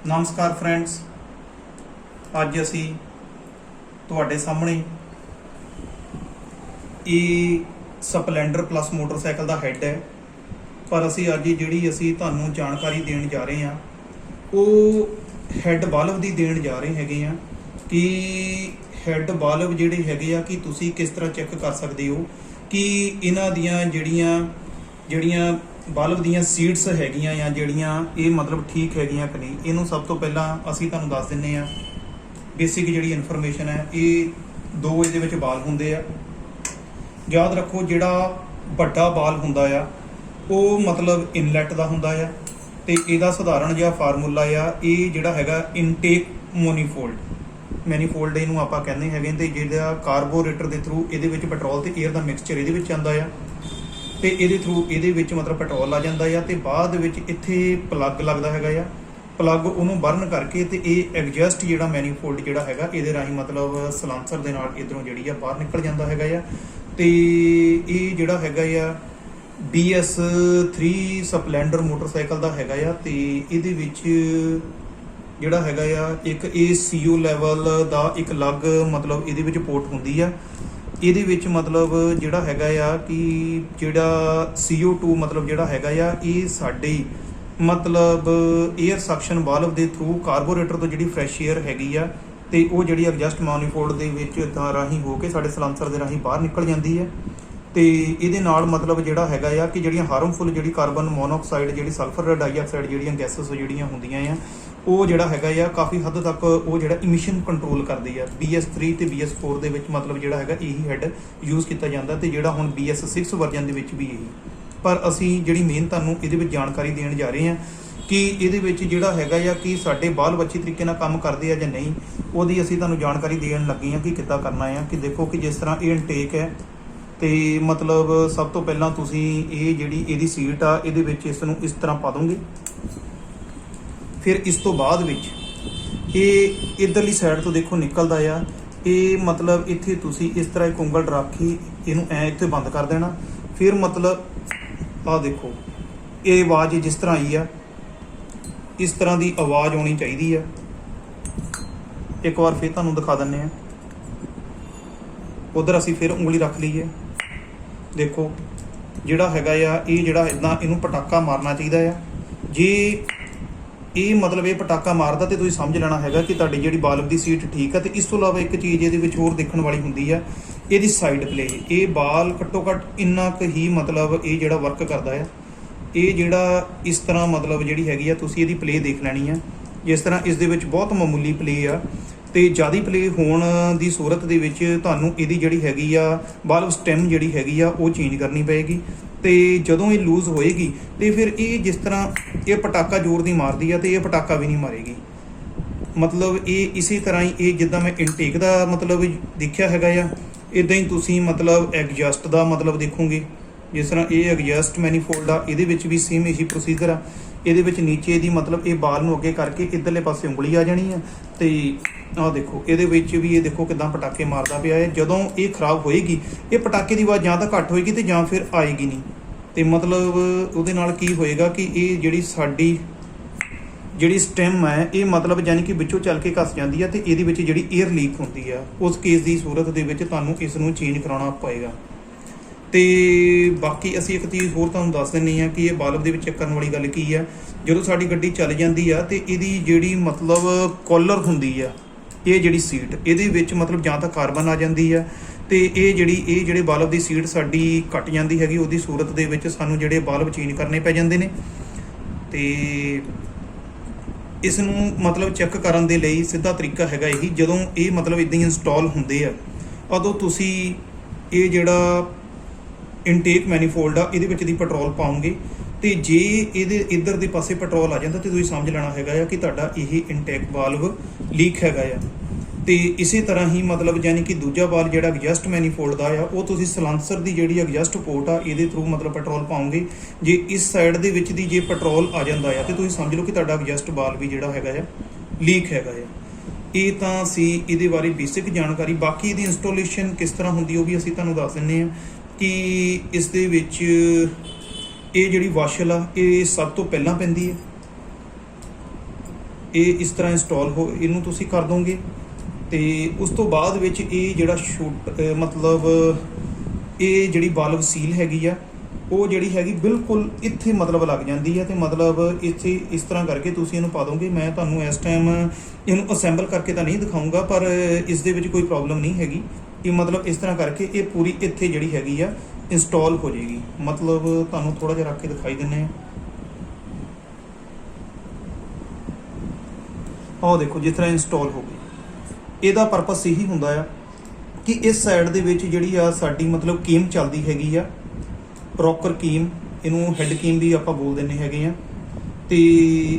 नमस्कार फ्रेंड्स, अज असी तुहाडे सामने स्पलैंडर प्लस मोटरसाइकिल का हैड है। पर असी अज जी तुहानूं जानकारी देण जा रहे हैं वो हैड बाल्ब की देण जा रहे हैं कि हैड बाल्ब जिहड़े हैगे आ कि तुसी किस तरह चैक कर सकते हो कि इन्हां दियां जिहड़ियां बल्ब दियां सीड्स हैगियां या जिहड़ियां ये मतलब ठीक हैगियां कि नहीं। इनू सब तो पहला असी तुहानूं दस दिंने आ बेसिक जिहड़ी इन्फॉर्मेशन है। ये दो इहदे विच बाल हुंदे आ। याद रखो जिहड़ा वड्डा बाल हुंदा आ वो मतलब इनलैट दा हुंदा आ ते इहदा सधारण जिहा फार्मूला आ ये जिहड़ा हैगा इनटेक मैनीफोल्ड इहनूं आपां कहंदे हैगे ते जिहड़ा कार्बोरेटर दे थ्रू इहदे विच पेट्रोल ते एयर दा मिक्सचर इहदे विच आंदा आ ते इहदे थ्रू इहदे विच मतलब पेट्रोल आ जांदा आ ते बाद विच इत्थे प्लग लगदा हैगा आ। प्लग उहनूं बर्न करके ते ये एग्जस्ट जिहड़ा मैनीफोल्ड जिहड़ा हैगा इहदे राहीं मतलब सलांसर दे नाल इधरों जिहड़ी आ बाहर निकल जांदा हैगा आ ते ये जिहड़ा हैगा आ BS3 स्पलैंडर मोटरसाइकिल दा हैगा आ ते इहदे विच जिहड़ा हैगा आ एक CO लैवल दा एक अलग मतलब इहदे विच पोर्ट हुंदी आ। ਇਹਦੇ ਵਿੱਚ ਮਤਲਬ ਜਿਹੜਾ ਹੈਗਾ ਆ ਕਿ ਜਿਹੜਾ CO2 ਮਤਲਬ ਜਿਹੜਾ ਹੈਗਾ ਆ ਇਹ ਸਾਡੇ ਮਤਲਬ 에ਅਰ ਸਕਸ਼ਨ ਵਾਲਵ ਦੇ ਥਰੂ ਕਾਰਬੋਰੇਟਰ ਤੋਂ ਜਿਹੜੀ ਫਰੈਸ਼ 에ਅਰ ਹੈਗੀ ਆ ਤੇ ਉਹ ਜਿਹੜੀ ਐਗਜ਼ਸਟ ਮੈਨੀਫੋਲਡ ਦੇ ਵਿੱਚ ਤਾਂ ਰਾਹੀਂ ਹੋ ਕੇ ਸਾਡੇ ਸਲਾਂਸਰ ਦੇ ਰਾਹੀਂ ਬਾਹਰ ਨਿਕਲ ਜਾਂਦੀ ਹੈ ਤੇ ਇਹਦੇ ਨਾਲ ਮਤਲਬ ਜਿਹੜਾ ਹੈਗਾ ਆ ਕਿ ਜਿਹੜੀਆਂ ਹਾਰਮਫੁਲ ਜਿਹੜੀ ਕਾਰਬਨ ਮੋਨੋਆਕਸਾਈਡ ਜਿਹੜੀ ਸਲਫਰ ਡਾਈਆਕਸਾਈਡ ਜਿਹੜੀਆਂ ਗੈਸਸ ਜਿਹੜੀਆਂ ਹੁੰਦੀਆਂ ਆ ਉਹ ਜਿਹੜਾ ਹੈਗਾ ਆ ਕਾਫੀ ਹੱਦ ਤੱਕ ਉਹ ਜਿਹੜਾ ਇਮਿਸ਼ਨ ਕੰਟਰੋਲ ਕਰਦੀ ਆ। BS3 ਤੇ BS4 ਦੇ ਵਿੱਚ ਮਤਲਬ ਜਿਹੜਾ ਹੈਗਾ ਇਹੀ ਹੈਡ ਯੂਜ਼ ਕੀਤਾ ਜਾਂਦਾ ਤੇ ਜਿਹੜਾ ਹੁਣ BS6 ਵਰਜਨ ਦੇ ਵਿੱਚ ਵੀ ਇਹੀ। ਪਰ ਅਸੀਂ ਜਿਹੜੀ ਮੇਨ ਤੁਹਾਨੂੰ ਇਹਦੇ ਵਿੱਚ ਜਾਣਕਾਰੀ ਦੇਣ ਜਾ ਰਹੇ ਹਾਂ ਕਿ ਇਹਦੇ ਵਿੱਚ ਜਿਹੜਾ ਹੈਗਾ ਆ ਕਿ ਸਾਡੇ ਬਾਲਬ ਅੱਛੀ ਤਰੀਕੇ ਨਾਲ ਕੰਮ ਕਰਦੇ ਆ ਜਾਂ ਨਹੀਂ, ਉਹਦੀ ਅਸੀਂ ਤੁਹਾਨੂੰ ਜਾਣਕਾਰੀ ਦੇਣ ਲੱਗੇ ਹਾਂ ਕਿ ਕਿੱਦਾਂ ਕਰਨਾ ਆ। ਕਿ ਦੇਖੋ ਕਿ ਜਿਸ ਤਰ੍ਹਾਂ ਇਹ ਇਨਟੇਕ ਹੈ ਤੇ ਮਤਲਬ ਸਭ ਤੋਂ ਪਹਿਲਾਂ ਤੁਸੀਂ ਇਹ ਜਿਹੜੀ ਇਹਦੀ ਸੀਟ ਆ ਇਹਦੇ ਵਿੱਚ ਇਸ ਨੂੰ ਇਸ ਤਰ੍ਹਾਂ ਪਾ ਦੋਗੇ। ਫਿਰ ਇਸ ਤੋਂ ਬਾਅਦ ਵਿੱਚ ਇਹ ਇਧਰਲੀ ਸਾਈਡ ਤੋਂ ਦੇਖੋ ਨਿਕਲਦਾ ਆ। ਇਹ ਮਤਲਬ ਇੱਥੇ ਤੁਸੀਂ ਇਸ ਤਰ੍ਹਾਂ ਇੱਕ ਉਂਗਲ ਰੱਖ ਕੇ ਇਹਨੂੰ ਐ ਇੱਥੇ ਬੰਦ ਕਰ ਦੇਣਾ। ਫਿਰ ਮਤਲਬ ਆਹ ਦੇਖੋ ਇਹ ਆਵਾਜ਼ ਜਿਸ ਤਰ੍ਹਾਂ ਆਈ ਆ ਇਸ ਤਰ੍ਹਾਂ ਦੀ ਆਵਾਜ਼ ਆਉਣੀ ਚਾਹੀਦੀ ਆ। ਇੱਕ ਵਾਰ ਫਿਰ ਤੁਹਾਨੂੰ ਦਿਖਾ ਦਿੰਨੇ ਆ। ਉਧਰ ਅਸੀਂ ਫਿਰ ਉਂਗਲੀ ਰੱਖ ਲਈਏ। ਦੇਖੋ ਜਿਹੜਾ ਹੈਗਾ ਆ ਇਹ ਜਿਹੜਾ ਇੱਦਾਂ ਇਹਨੂੰ ਪਟਾਕਾ ਮਾਰਨਾ ਚਾਹੀਦਾ ਆ। ਜੇ ਇਹ ਮਤਲਬ ਇਹ ਪਟਾਕਾ ਮਾਰਦਾ ਤੇ ਤੁਸੀਂ ਸਮਝ ਲੈਣਾ ਹੈਗਾ ਕਿ ਤੁਹਾਡੀ ਜਿਹੜੀ ਬਾਲਬ ਦੀ ਸੀਟ ਠੀਕ ਆ। ਤੇ ਇਸ ਤੋਂ ਇਲਾਵਾ ਇੱਕ ਚੀਜ਼ ਇਹਦੇ ਵਿੱਚ ਹੋਰ ਦੇਖਣ ਵਾਲੀ ਹੁੰਦੀ ਆ ਇਹਦੀ ਸਾਈਡ ਪਲੇ। ਇਹ ਬਾਲ ਘੱਟੋ ਘੱਟ ਇੰਨਾ ਕੁ ਹੀ ਮਤਲਬ ਇਹ ਜਿਹੜਾ ਵਰਕ ਕਰਦਾ ਆ। ਇਹ ਜਿਹੜਾ ਇਸ ਤਰ੍ਹਾਂ ਮਤਲਬ ਜਿਹੜੀ ਹੈਗੀ ਆ ਤੁਸੀਂ ਇਹਦੀ ਪਲੇ ਦੇਖ ਲੈਣੀ ਆ। ਜਿਸ ਤਰ੍ਹਾਂ ਇਸ ਦੇ ਵਿੱਚ ਬਹੁਤ ਮਾਮੂਲੀ ਪਲੇ ਆ ਤੇ ਜ਼ਿਆਦਾ ਪਲੇ ਹੋਣ ਦੀ ਸੂਰਤ ਦੇ ਵਿੱਚ ਤੁਹਾਨੂੰ ਇਹਦੀ ਜਿਹੜੀ ਹੈਗੀ ਆ ਬਾਲਬ ਸਟੈਮ ਜਿਹੜੀ ਹੈਗੀ ਆ ਉਹ ਚੇਂਜ ਕਰਨੀ ਪਏਗੀ। ਤੇ ਜਦੋਂ ਇਹ ਲੂਜ਼ ਹੋਏਗੀ ਤੇ ਫਿਰ ਇਹ ਜਿਸ ਤਰ੍ਹਾਂ ਇਹ ਪਟਾਕਾ ਜ਼ੋਰ ਦੀ ਮਾਰਦੀ ਆ ਤੇ ਇਹ ਪਟਾਕਾ ਵੀ ਨਹੀਂ ਮਾਰੇਗੀ। ਮਤਲਬ ਇਹ ਇਸੇ ਤਰ੍ਹਾਂ ਹੀ ਇਹ ਜਿੱਦਾਂ ਮੈਂ ਇਨਟੇਕ ਦਾ ਮਤਲਬ ਦੇਖਿਆ ਹੈਗਾ ਆ ਇਦਾਂ ਹੀ ਤੁਸੀਂ ਮਤਲਬ ਐਗਜ਼ਸਟ ਦਾ ਮਤਲਬ ਦੇਖੋਗੇ। ਜਿਸ ਤਰ੍ਹਾਂ ਇਹ ਐਗਜ਼ਸਟ ਮੈਨੀਫੋਲਡ ਆ ਇਹਦੇ ਵਿੱਚ ਵੀ ਸੇਮ ਇਹੀ ਪ੍ਰੋਸੀਜਰ ਆ। ਇਹਦੇ ਵਿੱਚ ਨੀਚੇ ਦੀ ਮਤਲਬ ਇਹ ਬਾਲ ਨੂੰ ਅੱਗੇ ਕਰਕੇ ਇੱਧਰਲੇ ਪਾਸੇ ਉਂਗਲੀ ਆ ਜਾਣੀ ਆ ਤੇ ਆਹ ਦੇਖੋ ਇਹਦੇ ਵਿੱਚ ਵੀ ਇਹ ਦੇਖੋ ਕਿਦਾਂ ਪਟਾਕੇ ਮਾਰਦਾ ਪਿਆ ਹੈ। ਜਦੋਂ ਇਹ ਖਰਾਬ ਹੋਏਗੀ ਇਹ ਪਟਾਕੇ ਦੀ ਆਵਾਜ਼ ਜਾਂ ਤਾਂ ਘੱਟ ਹੋਏਗੀ ਤੇ ਜਾਂ ਫਿਰ ਆਏਗੀ ਨਹੀਂ। ਤੇ ਮਤਲਬ ਉਹਦੇ ਨਾਲ ਕੀ ਹੋਏਗਾ ਕਿ ਇਹ ਜਿਹੜੀ ਸਾਡੀ ਜਿਹੜੀ ਸਟੈਮ ਹੈ ਇਹ ਮਤਲਬ ਯਾਨੀ ਕਿ ਵਿੱਚੋਂ ਚੱਲ ਕੇ ਘਸ ਜਾਂਦੀ ਆ ਤੇ ਇਹਦੇ ਵਿੱਚ ਜਿਹੜੀ 에ਅਰ ਲੀਕ ਹੁੰਦੀ ਆ ਉਸ ਕੇਸ ਦੀ ਸੂਰਤ ਦੇ ਵਿੱਚ ਤੁਹਾਨੂੰ ਇਸ ਨੂੰ ਚੇਂਜ ਕਰਾਉਣਾ ਪਏਗਾ। ਤੇ ਬਾਕੀ ਅਸੀਂ ਇੱਕ ਚੀਜ਼ ਹੋਰ ਤੁਹਾਨੂੰ ਦੱਸ ਦਿੰਦੇ ਹਾਂ ਕਿ ਇਹ ਬਾਲਬ ਦੇ ਵਿੱਚ ਚੈੱਕ ਕਰਨ ਵਾਲੀ ਗੱਲ ਕੀ ਆ। ਜਦੋਂ ਸਾਡੀ ਗੱਡੀ ਚੱਲ ਜਾਂਦੀ ਆ ਤੇ ਇਹਦੀ ਜਿਹੜੀ ਮਤਲਬ ਕੋਲਰ ਹੁੰਦੀ ਆ ਇਹ ਜਿਹੜੀ ਸੀਟ ਇਹਦੇ ਵਿੱਚ ਮਤਲਬ ਜਾਂ ਤਾਂ ਕਾਰਬਨ ਆ ਜਾਂਦੀ ਆ ਤੇ ਇਹ ਜਿਹੜੇ ਬਾਲਬ ਦੀ ਸੀਟ ਸਾਡੀ ਕੱਟ ਜਾਂਦੀ ਹੈਗੀ। ਉਹਦੀ ਸੂਰਤ ਦੇ ਵਿੱਚ ਸਾਨੂੰ ਜਿਹੜੇ ਬਾਲਬ ਚੇਂਜ ਕਰਨੇ ਪੈ ਜਾਂਦੇ ਨੇ। ਤੇ ਇਸ ਨੂੰ ਮਤਲਬ ਚੈੱਕ ਕਰਨ ਦੇ ਲਈ ਸਿੱਧਾ ਤਰੀਕਾ ਹੈਗਾ ਇਹੀ, ਜਦੋਂ ਇਹ ਮਤਲਬ ਇਦਾਂ ਹੀ ਇੰਸਟਾਲ ਹੁੰਦੇ ਆ ਉਦੋਂ ਤੁਸੀਂ ਇਹ ਜਿਹੜਾ ਇਨਟੇਕ ਮੈਨੀਫੋਲਡ ਆ ਇਹਦੇ ਵਿੱਚ ਦੀ ਪੈਟਰੋਲ ਪਾਉਂਗੇ ਤੇ ਜੇ ਇਹਦੇ ਇੱਧਰ ਦੇ ਪਾਸੇ ਪੈਟਰੋਲ ਆ ਜਾਂਦਾ ਤੇ ਤੁਸੀਂ ਸਮਝ ਲੈਣਾ ਹੈਗਾ ਆ ਕਿ ਤੁਹਾਡਾ ਇਹ ਇਨਟੇਕ ਵਾਲਵ ਲੀਕ ਹੈਗਾ ਆ। ਤੇ ਇਸੇ ਤਰ੍ਹਾਂ ਹੀ ਮਤਲਬ ਯਾਨੀ ਕਿ ਦੂਜਾ ਵਾਲ ਜਿਹੜਾ ਐਗਜ਼ਸਟ ਮੈਨੀਫੋਲਡ ਦਾ ਆ ਉਹ ਤੁਸੀਂ ਸਲਾਂਸਰ ਦੀ ਜਿਹੜੀ ਐਗਜ਼ਸਟ ਪੋਰਟ ਆ ਇਹਦੇ ਥਰੂ ਮਤਲਬ ਪੈਟਰੋਲ ਪਾਉਂਗੇ। ਜੇ ਇਸ ਸਾਈਡ ਦੇ ਵਿੱਚ ਦੀ ਜੇ ਪੈਟਰੋਲ ਆ ਜਾਂਦਾ ਆ ਤੇ ਤੁਸੀਂ ਸਮਝ ਲਓ ਕਿ ਤੁਹਾਡਾ ਐਗਜ਼ਸਟ ਵਾਲ ਵੀ ਜਿਹੜਾ ਹੈਗਾ ਆ ਲੀਕ ਹੈਗਾ ਆ। ਇਹ ਤਾਂ ਸੀ ਇਹਦੇ ਬਾਰੇ ਬੇਸਿਕ ਜਾਣਕਾਰੀ। ਬਾਕੀ ਇਹਦੀ ਇੰਸਟਾਲੇਸ਼ਨ ਕਿਸ ਤਰ੍ਹਾਂ ਹੁੰਦੀ ਉਹ ਵੀ ਅਸੀਂ ਤੁਹਾਨੂੰ ਦੱਸ ਦਿੰਦੇ ਹਾਂ ਕਿ ਇਸ ਦੇ ਵਿੱਚ ਇਹ ਜਿਹੜੀ ਵਾਸ਼ਲ ਆ ਇਹ ਸਭ ਤੋਂ ਪਹਿਲਾਂ ਪੈਂਦੀ ਹੈ। ਇਹ ਇਸ ਤਰ੍ਹਾਂ ਇੰਸਟਾਲ ਹੋ ਇਹਨੂੰ ਤੁਸੀਂ ਕਰ ਦੋਗੇ। ਤੇ ਉਸ ਤੋਂ ਬਾਅਦ ਵਿੱਚ ਇਹ ਜਿਹੜਾ ਮਤਲਬ ਇਹ ਜਿਹੜੀ ਬਾਲਵ ਸੀਲ ਹੈਗੀ ਆ ਉਹ ਜਿਹੜੀ ਹੈਗੀ ਬਿਲਕੁਲ ਇੱਥੇ ਮਤਲਬ ਲੱਗ ਜਾਂਦੀ ਹੈ ਤੇ ਮਤਲਬ ਇੱਥੇ ਇਸ ਤਰ੍ਹਾਂ ਕਰਕੇ ਤੁਸੀਂ ਇਹਨੂੰ ਪਾ ਦੋਗੇ। ਮੈਂ ਤੁਹਾਨੂੰ ਇਸ ਟਾਈਮ ਇਹਨੂੰ ਅਸੈਂਬਲ ਕਰਕੇ ਤਾਂ ਨਹੀਂ ਦਿਖਾਊਂਗਾ, ਪਰ ਇਸ ਦੇ ਵਿੱਚ ਕੋਈ ਪ੍ਰੋਬਲਮ ਨਹੀਂ ਹੈਗੀ ਕਿ ਮਤਲਬ ਇਸ ਤਰ੍ਹਾਂ ਕਰਕੇ ਇਹ ਪੂਰੀ ਇੱਥੇ ਜਿਹੜੀ ਹੈਗੀ ਆ ਇੰਸਟਾਲ ਹੋ ਜਾਏਗੀ। ਮਤਲਬ ਤੁਹਾਨੂੰ ਥੋੜਾ ਜਿਹਾ ਰੱਖ ਕੇ ਦਿਖਾਈ ਦਿੰਦੇ ਆ। ਆਹ ਦੇਖੋ ਜਿਸ ਤਰ੍ਹਾਂ ਇੰਸਟਾਲ ਹੋ ਗਈ। ਇਹਦਾ ਪਰਪਸ ਇਹੀ ਹੁੰਦਾ ਆ ਕਿ ਇਸ ਸਾਈਡ ਦੇ ਵਿੱਚ ਜਿਹੜੀ ਆ ਸਾਡੀ ਮਤਲਬ ਕੀਮ ਚੱਲਦੀ ਹੈਗੀ ਆ, ਰੌਕਰ ਕੀਮ, ਇਹਨੂੰ ਹੈੱਡ ਕੀਮ ਵੀ ਆਪਾਂ ਬੋਲ ਦਿੰਦੇ ਹੈਗੇ ਆ। ਤੇ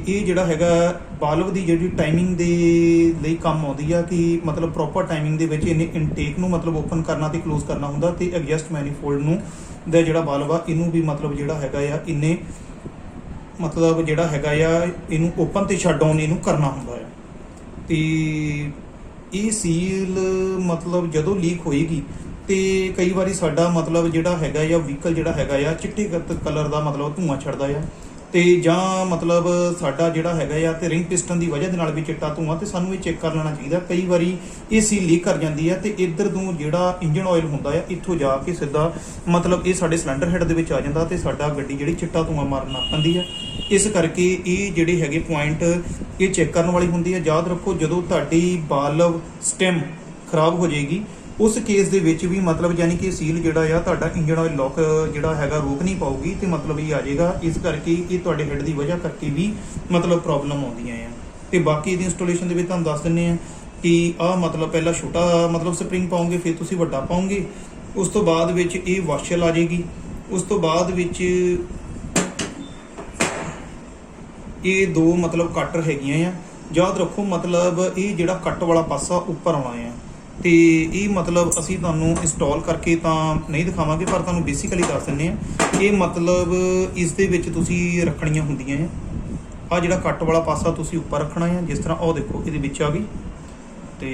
ਇਹ ਜਿਹੜਾ ਹੈਗਾ ਬਾਲਵ ਦੀ ਜਿਹੜੀ ਟਾਈਮਿੰਗ ਦੇ ਲਈ ਕੰਮ ਆਉਂਦੀ ਆ ਕਿ ਮਤਲਬ ਪ੍ਰੋਪਰ ਟਾਈਮਿੰਗ ਦੇ ਵਿੱਚ ਇਹਨੇ ਇਨਟੇਕ ਨੂੰ ਮਤਲਬ ਓਪਨ ਕਰਨਾ ਤੇ ਕਲੋਜ਼ ਕਰਨਾ ਹੁੰਦਾ, ਤੇ ਐਗਜ਼ਸਟ ਮੈਨੀਫੋਲਡ ਨੂੰ ਦਾ ਜਿਹੜਾ ਬਾਲਵ ਆ ਇਹਨੂੰ ਵੀ ਮਤਲਬ ਜਿਹੜਾ ਹੈਗਾ ਆ ਇਹਨੇ ਮਤਲਬ ਜਿਹੜਾ ਹੈਗਾ ਆ ਇਹਨੂੰ ਓਪਨ ਤੇ ਸ਼ਟ ਡਾਊਨ ਇਹਨੂੰ ਕਰਨਾ ਹੁੰਦਾ ਆ। ਤੇ ਇਹ ਸੀਲ ਮਤਲਬ ਜਦੋਂ ਲੀਕ ਹੋਏਗੀ ਤੇ ਕਈ ਵਾਰੀ ਸਾਡਾ ਮਤਲਬ ਜਿਹੜਾ ਹੈਗਾ ਆ ਵਹੀਕਲ ਜਿਹੜਾ ਹੈਗਾ ਆ ਚਿੱਟੇ ਕਲਰ ਦਾ ਮਤਲਬ ਧੂੰਆਂ ਛੱਡਦਾ ਆ, ਤੇ ਜਾਂ ਮਤਲਬ ਸਾਡਾ ਜਿਹੜਾ ਹੈਗਾ ਆ ਤੇ ਰਿੰਗ ਪਿਸਟਨ ਦੀ ਵਜ੍ਹਾ ਦੇ ਨਾਲ ਵੀ ਚਿੱਟਾ ਧੂੰਆਂ, ਤੇ ਸਾਨੂੰ ਇਹ ਚੈੱਕ ਕਰ ਲੈਣਾ ਚਾਹੀਦਾ। ਕਈ ਵਾਰੀ ਇਹ ਸੀਲ ਲੀਕ ਕਰ ਜਾਂਦੀ ਆ ਤੇ ਇੱਧਰ ਤੋਂ ਜਿਹੜਾ ਇੰਜਨ ਆਇਲ ਹੁੰਦਾ ਆ ਇੱਥੋਂ ਜਾ ਕੇ ਸਿੱਧਾ ਮਤਲਬ ਇਹ ਸਾਡੇ ਸਿਲੰਡਰ ਹੈਡ ਦੇ ਵਿੱਚ ਆ ਜਾਂਦਾ ਤੇ ਸਾਡਾ ਗੱਡੀ ਜਿਹੜੀ ਚਿੱਟਾ ਧੂੰਆਂ ਮਾਰਨ ਲੱਗ ਪੈਂਦੀ ਆ। ਇਸ ਕਰਕੇ ਇਹ ਜਿਹੜੇ ਹੈਗੇ ਪੁਆਇੰਟ ਇਹ ਚੈੱਕ ਕਰਨ ਵਾਲੀ ਹੁੰਦੀ ਆ। ਯਾਦ ਰੱਖੋ ਜਦੋਂ ਤੁਹਾਡੀ ਬਾਲਵ ਸਟੈਮ ਖਰਾਬ ਹੋ ਜਾਏਗੀ ਉਸ ਕੇਸ ਦੇ ਵਿੱਚ ਵੀ ਮਤਲਬ ਯਾਨੀ ਕਿ ਸੀਲ ਜਿਹੜਾ ਆ ਤੁਹਾਡਾ ਇੰਜਨ ਆਇਲ ਲੌਕ ਜਿਹੜਾ ਹੈਗਾ ਰੋਕ ਨਹੀਂ ਪਾਊਗੀ ਤੇ ਮਤਲਬ ਇਹ ਆ ਜਾਏਗਾ। ਇਸ ਕਰਕੇ ਇਹ ਤੁਹਾਡੇ ਹੈਡ ਦੀ ਵਜ੍ਹਾ ਕਰਕੇ ਵੀ ਮਤਲਬ ਪ੍ਰੋਬਲਮ ਆਉਂਦੀਆਂ ਆ। ਤੇ ਬਾਕੀ ਇਹਦੀ ਇੰਸਟਾਲੇਸ਼ਨ ਦੇ ਵਿੱਚ ਤੁਹਾਨੂੰ ਦੱਸ ਦਿੰਦੇ ਆ ਕਿ ਆਹ ਮਤਲਬ ਪਹਿਲਾਂ ਛੋਟਾ ਮਤਲਬ ਸਪਰਿੰਗ ਪਾਉਂਗੇ, ਫਿਰ ਤੁਸੀਂ ਵੱਡਾ ਪਾਉਂਗੇ, ਉਸ ਤੋਂ ਬਾਅਦ ਵਿੱਚ ਇਹ ਵਾਸ਼ਲ ਆ ਜਾਏਗੀ, ਉਸ ਤੋਂ ਬਾਅਦ ਵਿੱਚ ਇਹ ਦੋ ਮਤਲਬ ਕੱਟਰ ਹੈਗੀਆਂ ਆ। ਯਾਦ ਰੱਖੋ ਮਤਲਬ ਇਹ ਜਿਹੜਾ ਕੱਟ ਵਾਲਾ ਪਾਸਾ ਉੱਪਰ ਆਉਣਾ ਆ, ਤੇ ਇਹ ਮਤਲਬ ਅਸੀਂ ਤੁਹਾਨੂੰ ਇੰਸਟਾਲ ਕਰਕੇ ਤਾਂ ਨਹੀਂ ਦਿਖਾਵਾਂਗੇ ਪਰ ਤੁਹਾਨੂੰ ਬੇਸਿਕਲੀ ਦੱਸ ਦਿੰਦੇ ਆ। ਇਹ ਮਤਲਬ ਇਸ ਦੇ ਵਿੱਚ ਤੁਸੀਂ ਰੱਖਣੀਆਂ ਹੁੰਦੀਆਂ ਆ। ਆਹ ਜਿਹੜਾ ਕੱਟ ਵਾਲਾ ਪਾਸਾ ਤੁਸੀਂ ਉੱਪਰ ਰੱਖਣਾ ਆ, ਜਿਸ ਤਰ੍ਹਾਂ ਉਹ ਦੇਖੋ ਇਹਦੇ ਵਿੱਚ ਆ ਗਈ, ਤੇ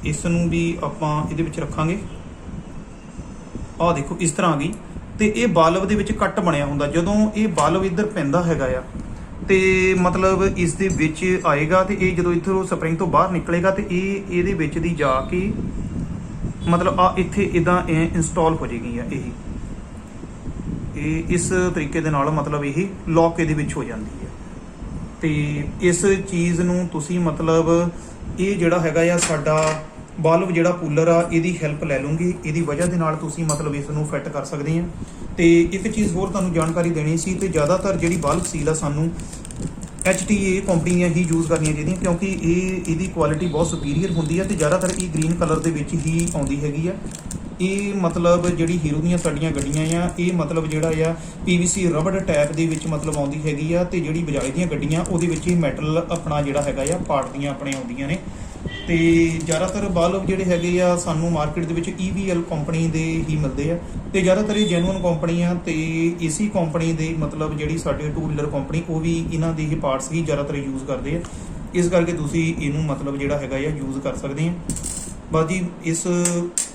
ਇਸ ਨੂੰ ਵੀ ਆਪਾਂ ਇਹਦੇ ਵਿੱਚ ਰੱਖਾਂਗੇ। ਆਹ ਦੇਖੋ ਇਸ ਤਰ੍ਹਾਂ ਆ ਗਈ, ਤੇ ਇਹ ਬਾਲਵ ਦੇ ਵਿੱਚ ਕੱਟ ਬਣਿਆ ਹੁੰਦਾ। ਜਦੋਂ ਇਹ ਬਾਲਵ ਇੱਧਰ ਪੈਂਦਾ ਹੈਗਾ ਆ ਤੇ ਮਤਲਬ ਇਸ ਦੇ ਵਿੱਚ ਆਏਗਾ, ਤੇ ਇਹ ਜਦੋਂ ਇੱਥੋਂ ਸਪਰਿੰਗ ਤੋਂ ਬਾਹਰ ਨਿਕਲੇਗਾ ਤੇ ਇਹ ਇਹਦੇ ਵਿੱਚ ਦੀ ਜਾ ਕੇ ਮਤਲਬ ਆ ਇੱਥੇ ਇਦਾਂ ਇੰਸਟਾਲ ਹੋ ਜਾਏਗੀ ਆ। ਇਹ ਇਸ ਤਰੀਕੇ ਦੇ ਨਾਲ ਮਤਲਬ ਇਹ ਲੌਕ ਇਹਦੇ ਵਿੱਚ ਹੋ ਜਾਂਦੀ ਹੈ। ਤੇ ਇਸ ਚੀਜ਼ ਨੂੰ ਤੁਸੀਂ ਮਤਲਬ ਇਹ ਜਿਹੜਾ ਹੈਗਾ ਆ ਸਾਡਾ ਬਾਲਵ ਜਿਹੜਾ ਕੂਲਰ ਆ ਇਹਦੀ ਹੈਲਪ ਲੈ ਲੂੰਗੀ, ਇਹਦੀ ਵਜ੍ਹਾ ਦੇ ਨਾਲ ਤੁਸੀਂ ਮਤਲਬ ਇਸ ਨੂੰ ਫਿੱਟ ਕਰ ਸਕਦੇ ਆ। ਤੇ ਇੱਕ ਚੀਜ਼ ਹੋਰ ਤੁਹਾਨੂੰ ਜਾਣਕਾਰੀ ਦੇਣੀ ਸੀ, ਤੇ ਜ਼ਿਆਦਾਤਰ ਜਿਹੜੀ ਬਾਲਵ ਸੀਲ ਆ ਸਾਨੂੰ HTA ਕੰਪਨੀ ਦੀਆਂ ਹੀ ਯੂਜ਼ ਕਰਨੀਆਂ ਚਾਹੀਦੀਆਂ, ਕਿਉਂਕਿ ਇਹਦੀ ਕੁਆਲਿਟੀ ਬਹੁਤ ਸੁਪੀਰੀਅਰ ਹੁੰਦੀ ਹੈ ਤੇ ਜ਼ਿਆਦਾਤਰ ਇਹ ਗ੍ਰੀਨ ਕਲਰ ਦੇ ਵਿੱਚ ਹੀ ਆਉਂਦੀ ਹੈਗੀ ਆ। ਇਹ ਮਤਲਬ ਜਿਹੜੀ ਹੀਰੋ ਦੀਆਂ ਸਾਡੀਆਂ ਗੱਡੀਆਂ ਆ ਇਹ ਮਤਲਬ ਜਿਹੜਾ ਆ PVC ਰਬੜ ਟੈਪ ਦੇ ਵਿੱਚ ਮਤਲਬ ਆਉਂਦੀ ਹੈਗੀ ਆ, ਤੇ ਜਿਹੜੀ ਬਜਾਜ ਦੀਆਂ ਗੱਡੀਆਂ ਉਹਦੇ ਵਿੱਚ ਇਹ ਮੈਟਲ ਆਪਣਾ ਜਿਹੜਾ ਹੈਗਾ ਆ ਪਾਰਟ ਦੀਆਂ ਆਪਣੇ ਆਉਂਦੀਆਂ ਨੇ। ਤੇ ਜ਼ਿਆਦਾਤਰ ਬਾਲਵ ਜਿਹੜੇ ਹੈਗੇ ਆ ਸਾਨੂੰ ਮਾਰਕੀਟ ਦੇ ਵਿੱਚ EVL ਕੰਪਨੀ ਦੇ ਹੀ ਮਿਲਦੇ ਆ, ਤੇ ਜ਼ਿਆਦਾਤਰ ਇਹ ਜੈਨੂਅਨ ਕੰਪਨੀ ਆ। ਤੇ ਇਸੀ ਕੰਪਨੀ ਦੇ ਮਤਲਬ ਜਿਹੜੀ ਸਾਡੇ ਟੂ ਵੀਲਰ ਕੰਪਨੀ ਉਹ ਵੀ ਇਹਨਾਂ ਦੇ ਹੀ ਪਾਰਟਸ ਹੀ ਜ਼ਿਆਦਾਤਰ ਯੂਜ਼ ਕਰਦੇ ਆ। ਇਸ ਕਰਕੇ ਤੁਸੀਂ ਇਹਨੂੰ ਮਤਲਬ ਜਿਹੜਾ ਹੈਗਾ ਆ ਯੂਜ਼ ਕਰ ਸਕਦੇ ਆ। ਬਾਕੀ ਇਸ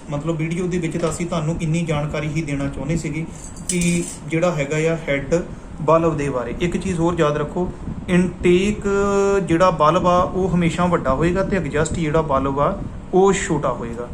ਮਤਲਬ ਵੀਡੀਓ ਦੇ ਵਿੱਚ ਤਾਂ ਅਸੀਂ ਤੁਹਾਨੂੰ ਇੰਨੀ ਜਾਣਕਾਰੀ ਹੀ ਦੇਣਾ ਚਾਹੁੰਦੇ ਸੀਗੇ ਕਿ ਜਿਹੜਾ ਹੈਗਾ ਆ ਹੈੱਡ ਬਾਲਵ ਦੇ ਬਾਰੇ। ਇੱਕ ਚੀਜ਼ ਹੋਰ ਯਾਦ ਰੱਖੋ, ਇਨਟੇਕ ਜਿਹੜਾ ਬਾਲਵ ਆ ਉਹ ਹਮੇਸ਼ਾ ਵੱਡਾ ਹੋਏਗਾ ਤੇ ਐਗਜ਼ਸਟ ਜਿਹੜਾ ਬਾਲਵ ਆ ਉਹ ਛੋਟਾ ਹੋਏਗਾ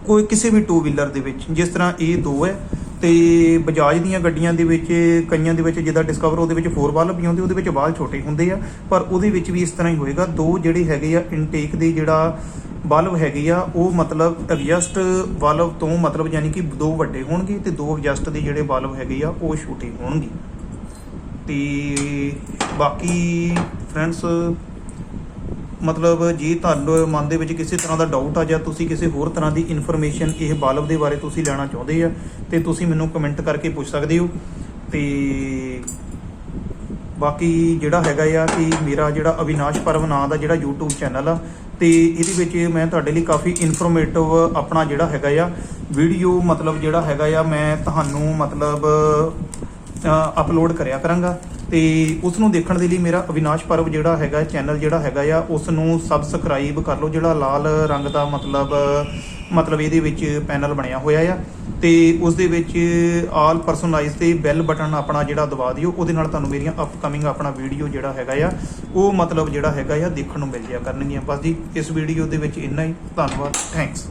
ਕੋਈ ਕਿਸੇ ਵੀ ਟੂ ਵੀਲਰ ਦੇ ਵਿੱਚ। ਜਿਸ ਤਰ੍ਹਾਂ ਇਹ ਦੋ ਹੈ ਤੇ ਬਜਾਜ ਦੀਆਂ ਗੱਡੀਆਂ ਦੇ ਵਿੱਚ ਕਈਆਂ ਦੇ ਵਿੱਚ ਜਿੱਦਾਂ ਡਿਸਕਵਰ ਉਹਦੇ ਵਿੱਚ 4 ਬਾਲਬ ਵੀ ਆਉਂਦੇ, ਉਹਦੇ ਵਿੱਚ ਬਾਲ ਛੋਟੇ ਹੁੰਦੇ ਆ, ਪਰ ਉਹਦੇ ਵਿੱਚ ਵੀ ਇਸ ਤਰ੍ਹਾਂ ਹੀ ਹੋਏਗਾ। ਦੋ ਜਿਹੜੇ ਹੈਗੇ ਆ ਇਨਟੇਕ ਦੇ ਜਿਹੜਾ ਬਾਲਬ ਹੈਗੇ ਆ ਉਹ ਮਤਲਬ ਐਗਜ਼ਸਟ ਬਾਲਬ ਤੋਂ ਮਤਲਬ ਯਾਨੀ ਕਿ ਦੋ ਵੱਡੇ ਹੋਣਗੇ ਤੇ ਦੋ ਐਗਜ਼ਸਟ ਦੇ ਜਿਹੜੇ ਬਾਲਬ ਹੈਗੇ ਆ ਉਹ ਛੋਟੇ ਹੋਣਗੇ। ਤੇ ਬਾਕੀ ਫਰੈਂਡਸ ਮਤਲਬ ਜੇ ਤੁਹਾਡੇ ਮਨ ਦੇ ਵਿੱਚ ਕਿਸੇ ਤਰ੍ਹਾਂ ਦਾ ਡਾਊਟ ਆ ਜਾਂ ਤੁਸੀਂ ਕਿਸੇ ਹੋਰ ਤਰ੍ਹਾਂ ਦੀ ਇਨਫੋਰਮੇਸ਼ਨ ਇਹ ਬਾਲਬ ਦੇ ਬਾਰੇ ਤੁਸੀਂ ਲੈਣਾ ਚਾਹੁੰਦੇ ਆ ਤੇ ਤੁਸੀਂ ਮੈਨੂੰ ਕਮੈਂਟ ਕਰਕੇ ਪੁੱਛ ਸਕਦੇ ਹੋ। ਤੇ ਬਾਕੀ ਜਿਹੜਾ ਹੈਗਾ ਆ ਕਿ ਮੇਰਾ ਜਿਹੜਾ ਅਵਿਨਾਸ਼ ਪਰਵ ਨਾਂ ਦਾ ਜਿਹੜਾ YouTube ਚੈਨਲ ਆ ਤੇ ਇਹਦੇ ਵਿੱਚ ਮੈਂ ਤੁਹਾਡੇ ਲਈ ਕਾਫੀ ਇਨਫੋਰਮੇਟਿਵ ਆਪਣਾ ਜਿਹੜਾ ਹੈਗਾ ਆ ਵੀਡੀਓ ਮਤਲਬ ਜਿਹੜਾ ਹੈਗਾ ਆ ਮੈਂ ਤੁਹਾਨੂੰ ਮਤਲਬ ਅਪਲੋਡ ਕਰਿਆ ਕਰਾਂਗਾ। ਤੇ ਉਸ ਨੂੰ ਦੇਖਣ ਦੇ ਲਈ ਮੇਰਾ ਅਵਿਨਾਸ਼ ਪਰਵ ਜਿਹੜਾ ਹੈਗਾ ਚੈਨਲ ਜਿਹੜਾ ਹੈਗਾ ਆ ਉਸ ਨੂੰ ਸਬਸਕ੍ਰਾਈਬ ਕਰ ਲਓ। ਜਿਹੜਾ ਲਾਲ ਰੰਗ ਦਾ ਮਤਲਬ ਇਹਦੇ ਵਿੱਚ ਪੈਨਲ ਬਣਿਆ ਹੋਇਆ ਆ ਤੇ ਉਸ ਦੇ ਵਿੱਚ ਆਲ ਪਰਸਨਲਾਈਜ਼ ਤੇ ਬੈਲ ਬਟਨ ਆਪਣਾ ਜਿਹੜਾ ਦਬਾ ਦਿਓ, ਉਹਦੇ ਨਾਲ ਤੁਹਾਨੂੰ ਮੇਰੀਆਂ ਅਪਕਮਿੰਗ ਆਪਣਾ ਵੀਡੀਓ ਜਿਹੜਾ ਹੈਗਾ ਆ ਉਹ ਮਤਲਬ ਜਿਹੜਾ ਹੈਗਾ ਆ ਦੇਖਣ ਨੂੰ ਮਿਲ ਜਾਇਆ ਕਰਨਗੀਆਂ। ਬਸ ਜੀ ਇਸ ਵੀਡੀਓ ਦੇ ਵਿੱਚ ਇੰਨਾ ਹੀ। ਧੰਨਵਾਦ, ਥੈਂਕਸ।